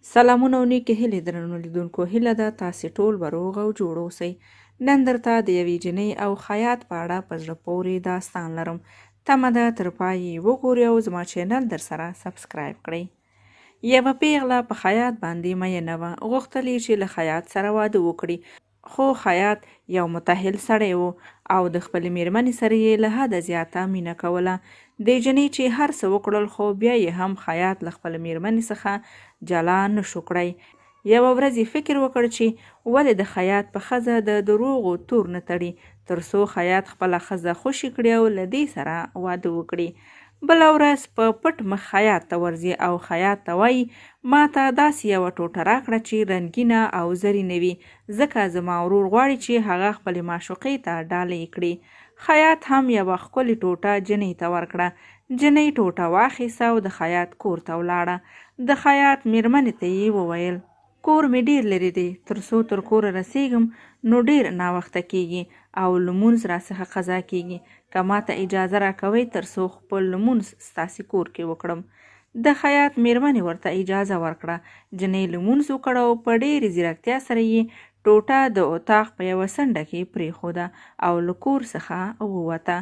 سلامونه او نیکې هیلې درنو لیدونکو، هیله ده تاسې ټول به روغ او جوړ اوسئ. نن درته د یوې جینۍ او خیاط په اړه په زړه پورې داستان لرم. تمه ده تر پایه یې وګورئ او زما چینل در سره سبسکرایب کړئ. یوه پیغله په خیاط باندې مینه وه، غوښتل یې چې له خیاط سره واده وکړي، خو خیاط یو متحل سړی و او د خپلې میرمنې سره یې له حده زیاته مینه کوله. دې جینۍ چې هر څه وکړل خو بیا یې هم خیاط له خپلې میرمنې څخه جلا نشو کړی. یوه ورځ یې فکر وکړ چې ولې د خیاط په ښځه د دروغو تور نه تړي، تر څو خیاط خپله ښځه خوشي کړي او له دې سره واده وکړي. بله ورځ په پټ مخ خیاط ته ورځي او خیاط ته وایي ما ته داسې یوه ټوټه راکړه چې رنګینه او زرینه وي، ځکه زما ورور غواړي چې هغه خپلې معشوقې ته ډالۍ کړي. خیاط هم یوه ښکلې ټوټه جینۍ ته ورکړه. جینۍ ټوټه واخیسته او د خیاط کور ته ولاړه. د خیاط میرمنې ته یې وویل کور مې ډیر لرې دی، تر څو تر کوره رسیږم نو ډیر ناوخته کیږي او لمونځ راڅخه قضا کیږي. که ماته اجازه راکوئ تر څو خپل لمونځ ستاسې کور کې وکړم. د خیاط میرمنې ورته اجازه ورکړه. جینۍ لمونځ وکړ او په ډېرې ځیرکتیا سره یې ټوټه د اطاق په یوه څنډه کې پرېښوده او له کور څخه ووته.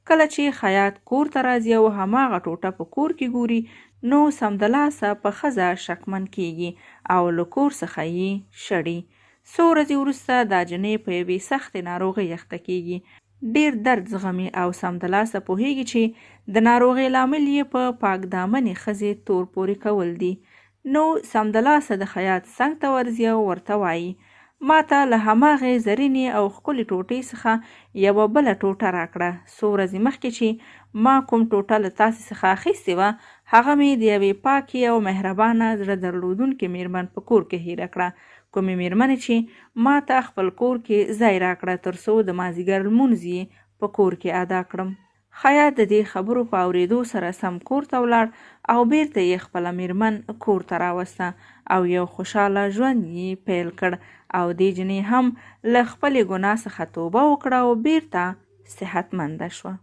کله چې خیاط کور ته راځي او هماغه ټوټه په کور کې ګوري نو سمدلاسه په ښځه شکمن کیږي او له کور څخه یې شړي. څو ورځې وروسته دا جینۍ په یوې سختې ناروغۍ اخته کیږي. ډیر درد زغمي او سمدلاسه پوهیږي چې د ناروغۍ لامل یې په پاک دامنې ښځې تور پورې کول دي. نو سمدلاسه د خیاط څنګ ته ورځي او ورته وایي ما ته له هماغې زرینې او ښکلې ټوټې څخه یوه بله ټوټه راکړه. څو ورځې مخکې چې ما کوم ټوټه له تاسې څخه اخیستې وه هغه مې د یوې پاکې او مهربانه زړه درلودونکې میرمن په کور کې هیره کړه. کومې میرمنې چې ما ته خپل کور کې ځای راکړه تر څو د مازدیګر لمونځ یې په کور کې ادا کړم. خیاط د دې خبرو په اورېدو سره سم کور ته ولاړ او بیرته یې خپله میرمن کور ته راوسته او یو خوشحاله ژوند یې پیل کړ او دې جینۍ هم له خپلې ګناه څخه توبه وکړه او بیرته صحتمنده شوه.